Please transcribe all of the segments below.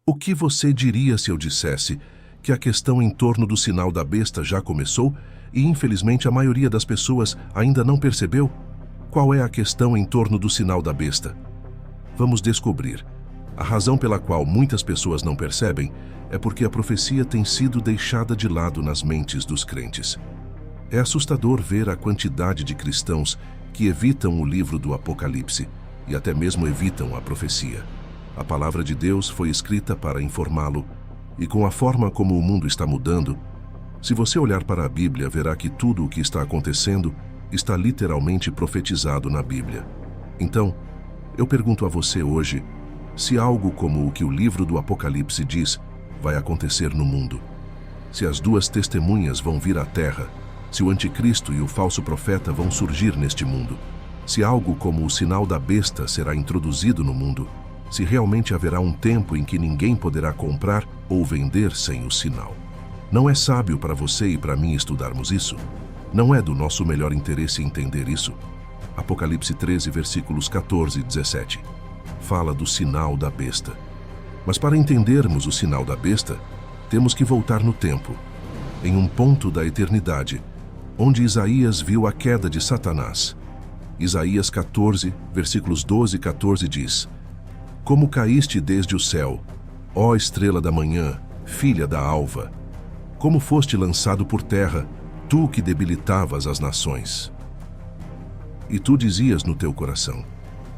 O que você diria se eu dissesse que a questão em torno do sinal da besta já começou e, infelizmente, a maioria das pessoas ainda não percebeu? Qual é a questão em torno do sinal da besta? Vamos descobrir. A razão pela qual muitas pessoas não percebem é porque a profecia tem sido deixada de lado nas mentes dos crentes. É assustador ver a quantidade de cristãos que evitam o livro do Apocalipse e até mesmo evitam a profecia. A palavra de Deus foi escrita para informá-lo, e com a forma como o mundo está mudando, se você olhar para a Bíblia, verá que tudo o que está acontecendo está literalmente profetizado na Bíblia. Então, eu pergunto a você hoje, se algo como o que o livro do Apocalipse diz vai acontecer no mundo, se as duas testemunhas vão vir à Terra, se o anticristo e o falso profeta vão surgir neste mundo, se algo como o sinal da besta será introduzido no mundo, se realmente haverá um tempo em que ninguém poderá comprar ou vender sem o sinal. Não é sábio para você e para mim estudarmos isso? Não é do nosso melhor interesse entender isso? Apocalipse 13, versículos 14 e 17. Fala do sinal da besta. Mas para entendermos o sinal da besta, temos que voltar no tempo, em um ponto da eternidade, onde Isaías viu a queda de Satanás. Isaías 14, versículos 12 e 14 diz: Como caíste desde o céu, ó estrela da manhã, filha da alva! Como foste lançado por terra, tu que debilitavas as nações. E tu dizias no teu coração: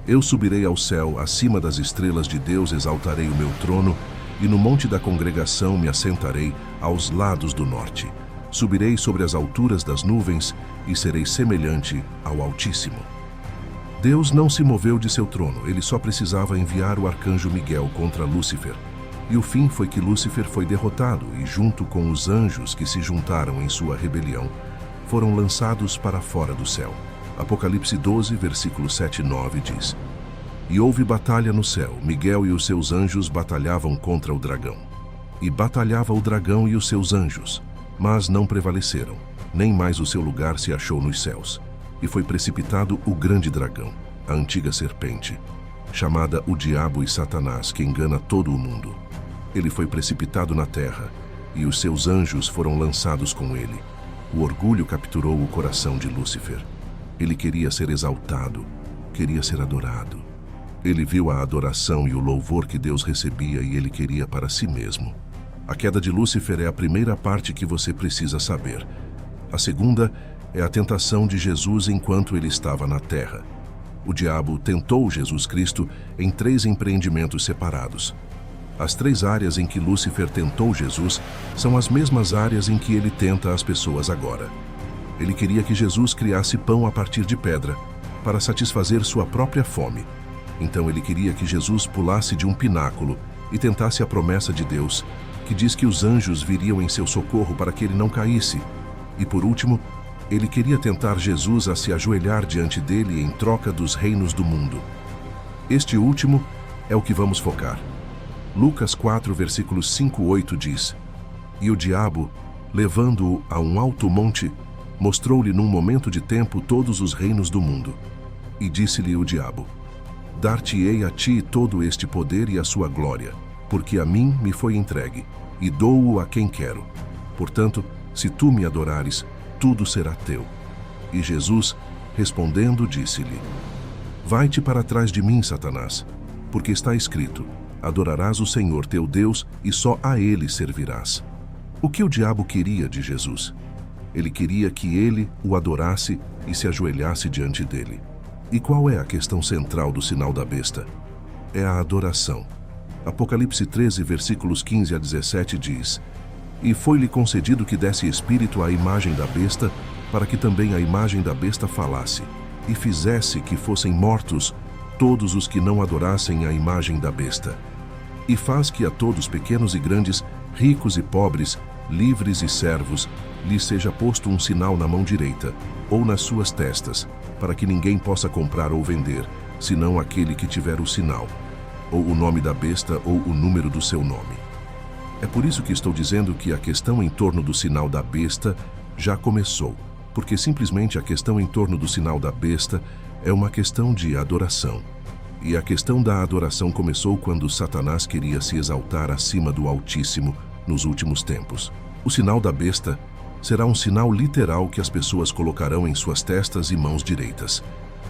Eu subirei ao céu, acima das estrelas de Deus exaltarei o meu trono, e no monte da congregação me assentarei aos lados do norte. Subirei sobre as alturas das nuvens e serei semelhante ao Altíssimo. Deus não se moveu de seu trono, ele só precisava enviar o arcanjo Miguel contra Lúcifer. E o fim foi que Lúcifer foi derrotado e, junto com os anjos que se juntaram em sua rebelião, foram lançados para fora do céu. Apocalipse 12, versículos 7 e 9 diz: E houve batalha no céu, Miguel e os seus anjos batalhavam contra o dragão. E batalhava o dragão e os seus anjos, mas não prevaleceram, nem mais o seu lugar se achou nos céus. E foi precipitado o grande dragão, a antiga serpente, chamada o Diabo e Satanás, que engana todo o mundo. Ele foi precipitado na terra, e os seus anjos foram lançados com ele. O orgulho capturou o coração de Lúcifer. Ele queria ser exaltado, queria ser adorado. Ele viu a adoração e o louvor que Deus recebia e ele queria para si mesmo. A queda de Lúcifer é a primeira parte que você precisa saber. A segunda é a tentação de Jesus enquanto ele estava na terra. O diabo tentou Jesus Cristo em 3 empreendimentos separados. As 3 áreas em que Lúcifer tentou Jesus são as mesmas áreas em que ele tenta as pessoas agora. Ele queria que Jesus criasse pão a partir de pedra, para satisfazer sua própria fome. Então ele queria que Jesus pulasse de um pináculo e tentasse a promessa de Deus, que diz que os anjos viriam em seu socorro para que ele não caísse. E por último, ele queria tentar Jesus a se ajoelhar diante dele em troca dos reinos do mundo. Este último é o que vamos focar. Lucas 4, versículos 5 e 8 diz: E o diabo, levando-o a um alto monte, mostrou-lhe num momento de tempo todos os reinos do mundo. E disse-lhe o diabo: Dar-te-ei a ti todo este poder e a sua glória, porque a mim me foi entregue, e dou-o a quem quero. Portanto, se tu me adorares, tudo será teu. E Jesus, respondendo, disse-lhe: Vai-te para trás de mim, Satanás, porque está escrito: Adorarás o Senhor teu Deus e só a Ele servirás. O que o diabo queria de Jesus? Ele queria que ele o adorasse e se ajoelhasse diante dele. E qual é a questão central do sinal da besta? É a adoração. Apocalipse 13, versículos 15 a 17 diz: E foi-lhe concedido que desse espírito à imagem da besta, para que também a imagem da besta falasse, e fizesse que fossem mortos todos os que não adorassem a imagem da besta. E faz que a todos, pequenos e grandes, ricos e pobres, livres e servos, lhes seja posto um sinal na mão direita, ou nas suas testas, para que ninguém possa comprar ou vender, senão aquele que tiver o sinal, ou o nome da besta ou o número do seu nome. É por isso que estou dizendo que a questão em torno do sinal da besta já começou, porque simplesmente a questão em torno do sinal da besta é uma questão de adoração. E a questão da adoração começou quando Satanás queria se exaltar acima do Altíssimo nos últimos tempos. O sinal da besta será um sinal literal que as pessoas colocarão em suas testas e mãos direitas,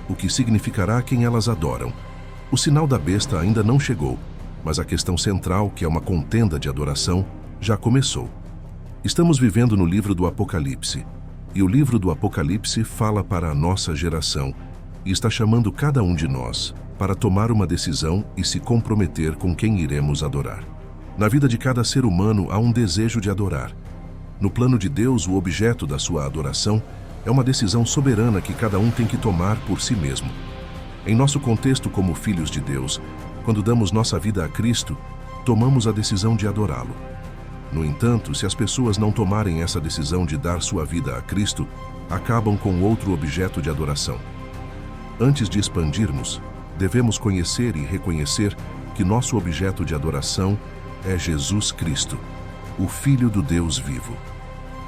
o que significará quem elas adoram. O sinal da besta ainda não chegou, mas a questão central, que é uma contenda de adoração, já começou. Estamos vivendo no livro do Apocalipse, e o livro do Apocalipse fala para a nossa geração e está chamando cada um de nós para tomar uma decisão e se comprometer com quem iremos adorar. Na vida de cada ser humano há um desejo de adorar. No plano de Deus, o objeto da sua adoração é uma decisão soberana que cada um tem que tomar por si mesmo. Em nosso contexto como filhos de Deus, quando damos nossa vida a Cristo, tomamos a decisão de adorá-lo. No entanto, se as pessoas não tomarem essa decisão de dar sua vida a Cristo, acabam com outro objeto de adoração. Antes de expandirmos, devemos conhecer e reconhecer que nosso objeto de adoração é Jesus Cristo, o Filho do Deus vivo.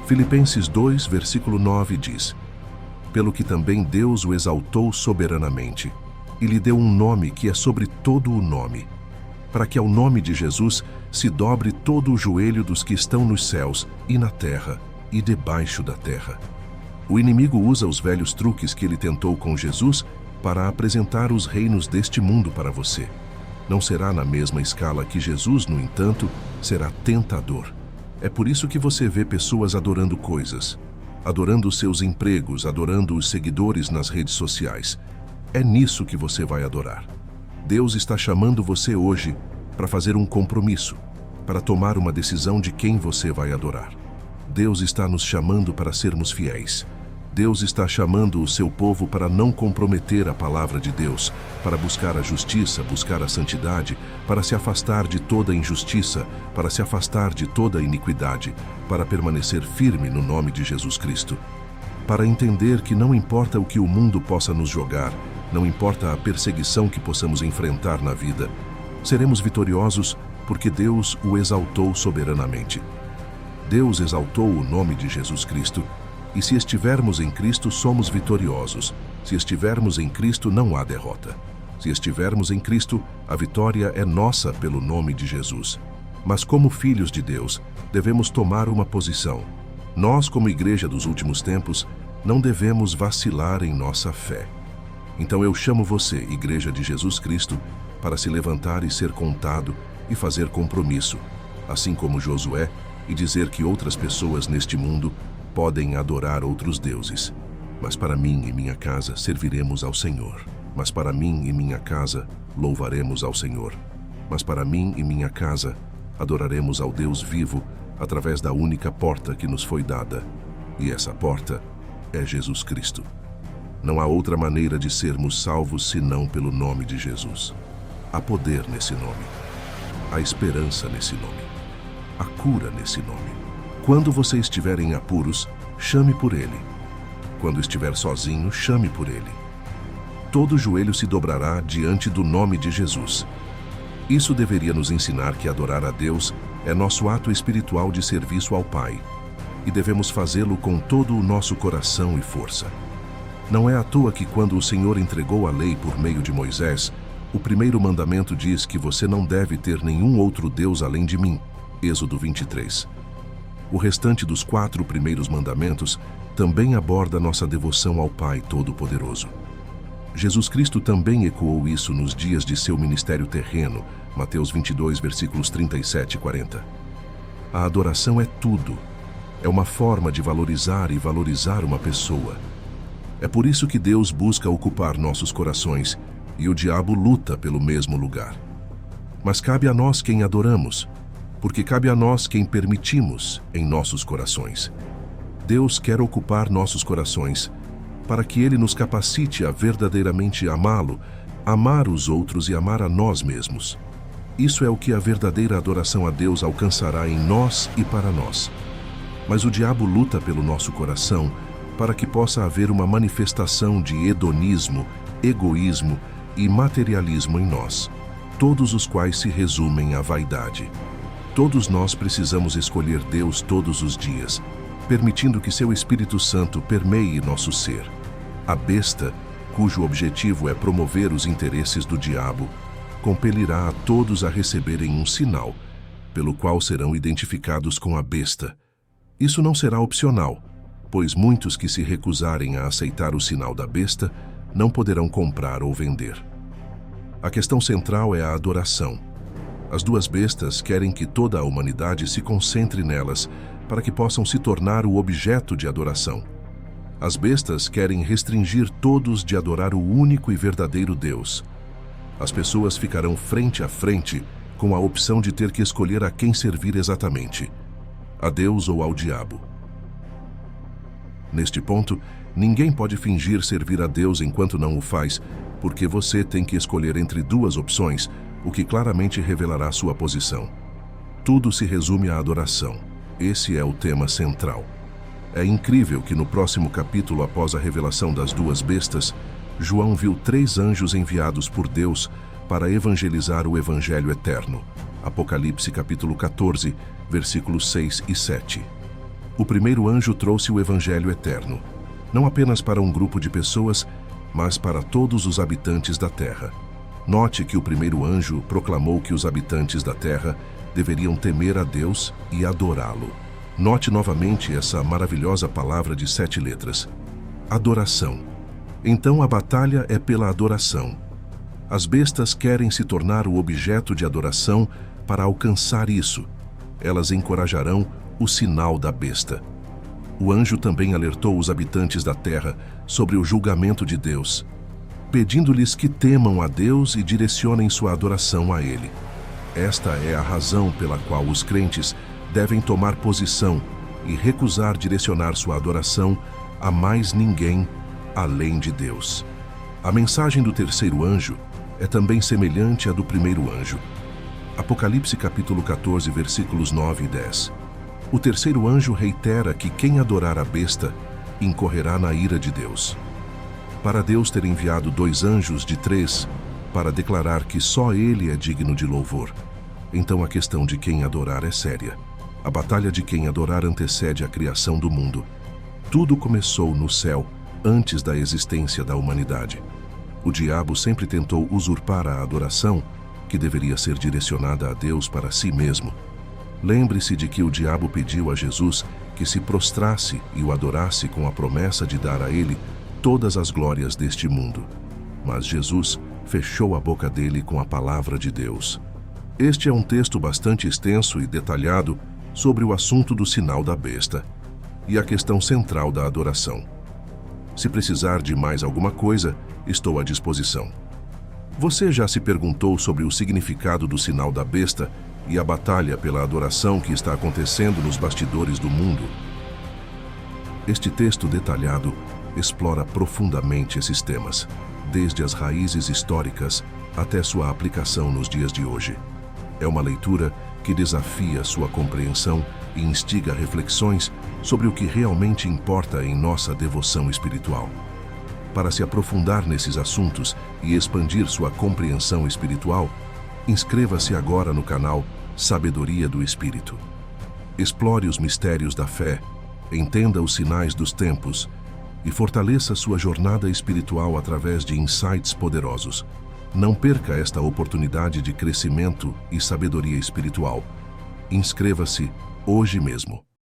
Filipenses 2, versículo 9 diz: Pelo que também Deus o exaltou soberanamente, e lhe deu um nome que é sobre todo o nome, para que ao nome de Jesus se dobre todo o joelho dos que estão nos céus e na terra e debaixo da terra. O inimigo usa os velhos truques que ele tentou com Jesus para apresentar os reinos deste mundo para você. Não será na mesma escala que Jesus, no entanto, será tentador. É por isso que você vê pessoas adorando coisas, adorando os seus empregos, adorando os seguidores nas redes sociais. É nisso que você vai adorar. Deus está chamando você hoje para fazer um compromisso, para tomar uma decisão de quem você vai adorar. Deus está nos chamando para sermos fiéis. Deus está chamando o seu povo para não comprometer a palavra de Deus, para buscar a justiça, buscar a santidade, para se afastar de toda injustiça, para se afastar de toda iniquidade, para permanecer firme no nome de Jesus Cristo. Para entender que não importa o que o mundo possa nos jogar, não importa a perseguição que possamos enfrentar na vida, seremos vitoriosos porque Deus o exaltou soberanamente. Deus exaltou o nome de Jesus Cristo. E se estivermos em Cristo, somos vitoriosos. Se estivermos em Cristo, não há derrota. Se estivermos em Cristo, a vitória é nossa pelo nome de Jesus. Mas como filhos de Deus, devemos tomar uma posição. Nós, como igreja dos últimos tempos, não devemos vacilar em nossa fé. Então eu chamo você, Igreja de Jesus Cristo, para se levantar e ser contado e fazer compromisso, assim como Josué, e dizer que outras pessoas neste mundo podem adorar outros deuses, mas para mim e minha casa serviremos ao Senhor. Mas para mim e minha casa louvaremos ao Senhor. Mas para mim e minha casa adoraremos ao Deus vivo através da única porta que nos foi dada. E essa porta é Jesus Cristo. Não há outra maneira de sermos salvos senão pelo nome de Jesus. Há poder nesse nome. Há esperança nesse nome. Há cura nesse nome. Quando você estiver em apuros, chame por Ele. Quando estiver sozinho, chame por Ele. Todo joelho se dobrará diante do nome de Jesus. Isso deveria nos ensinar que adorar a Deus é nosso ato espiritual de serviço ao Pai, e devemos fazê-lo com todo o nosso coração e força. Não é à toa que quando o Senhor entregou a lei por meio de Moisés, o primeiro mandamento diz que você não deve ter nenhum outro Deus além de mim. Êxodo 23. O restante dos 4 primeiros mandamentos também aborda nossa devoção ao Pai Todo-Poderoso. Jesus Cristo também ecoou isso nos dias de seu ministério terreno, Mateus 22, versículos 37 e 40. A adoração é tudo. É uma forma de valorizar e valorizar uma pessoa. É por isso que Deus busca ocupar nossos corações e o diabo luta pelo mesmo lugar. Mas cabe a nós quem adoramos, porque cabe a nós quem permitimos em nossos corações. Deus quer ocupar nossos corações para que Ele nos capacite a verdadeiramente amá-lo, amar os outros e amar a nós mesmos. Isso é o que a verdadeira adoração a Deus alcançará em nós e para nós. Mas o diabo luta pelo nosso coração para que possa haver uma manifestação de hedonismo, egoísmo e materialismo em nós, todos os quais se resumem à vaidade. Todos nós precisamos escolher Deus todos os dias, permitindo que seu Espírito Santo permeie nosso ser. A besta cujo objetivo é promover os interesses do diabo, compelirá a todos a receberem um sinal, pelo qual serão identificados com a besta. Isso não será opcional, pois muitos que se recusarem a aceitar o sinal da besta não poderão comprar ou vender. A questão central é a adoração. As duas bestas querem que toda a humanidade se concentre nelas para que possam se tornar o objeto de adoração. As bestas querem restringir todos de adorar o único e verdadeiro Deus. As pessoas ficarão frente a frente com a opção de ter que escolher a quem servir exatamente, a Deus ou ao diabo. Neste ponto, ninguém pode fingir servir a Deus enquanto não o faz, porque você tem que escolher entre duas opções, o que claramente revelará sua posição. Tudo se resume à adoração. Esse é o tema central. É incrível que no próximo capítulo, após a revelação das duas bestas, João viu 3 anjos enviados por Deus para evangelizar o Evangelho eterno. Apocalipse capítulo 14, versículos 6 e 7. O primeiro anjo trouxe o Evangelho eterno, não apenas para um grupo de pessoas, mas para todos os habitantes da terra. Note que o primeiro anjo proclamou que os habitantes da terra deveriam temer a Deus e adorá-lo. Note novamente essa maravilhosa palavra de 7 letras: adoração. Então a batalha é pela adoração. As bestas querem se tornar o objeto de adoração para alcançar isso. Elas encorajarão o sinal da besta. O anjo também alertou os habitantes da terra sobre o julgamento de Deus, pedindo-lhes que temam a Deus e direcionem sua adoração a Ele. Esta é a razão pela qual os crentes devem tomar posição e recusar direcionar sua adoração a mais ninguém além de Deus. A mensagem do terceiro anjo é também semelhante à do primeiro anjo. Apocalipse capítulo 14, versículos 9 e 10. O terceiro anjo reitera que quem adorar a besta incorrerá na ira de Deus. Para Deus ter enviado 2 anjos de 3 para declarar que só Ele é digno de louvor, então a questão de quem adorar é séria. A batalha de quem adorar antecede a criação do mundo. Tudo começou no céu, antes da existência da humanidade. O diabo sempre tentou usurpar a adoração, que deveria ser direcionada a Deus, para si mesmo. Lembre-se de que o diabo pediu a Jesus que se prostrasse e o adorasse com a promessa de dar a ele todas as glórias deste mundo. Mas Jesus fechou a boca dele com a palavra de Deus. Este é um texto bastante extenso e detalhado sobre o assunto do sinal da besta e a questão central da adoração. Se precisar de mais alguma coisa, estou à disposição. Você já se perguntou sobre o significado do sinal da besta e a batalha pela adoração que está acontecendo nos bastidores do mundo? Este texto detalhado explora profundamente esses temas, desde as raízes históricas até sua aplicação nos dias de hoje. É uma leitura que desafia sua compreensão e instiga reflexões sobre o que realmente importa em nossa devoção espiritual. Para se aprofundar nesses assuntos e expandir sua compreensão espiritual, inscreva-se agora no canal Sabedoria do Espírito. Explore os mistérios da fé, entenda os sinais dos tempos e fortaleça sua jornada espiritual através de insights poderosos. Não perca esta oportunidade de crescimento e sabedoria espiritual. Inscreva-se hoje mesmo.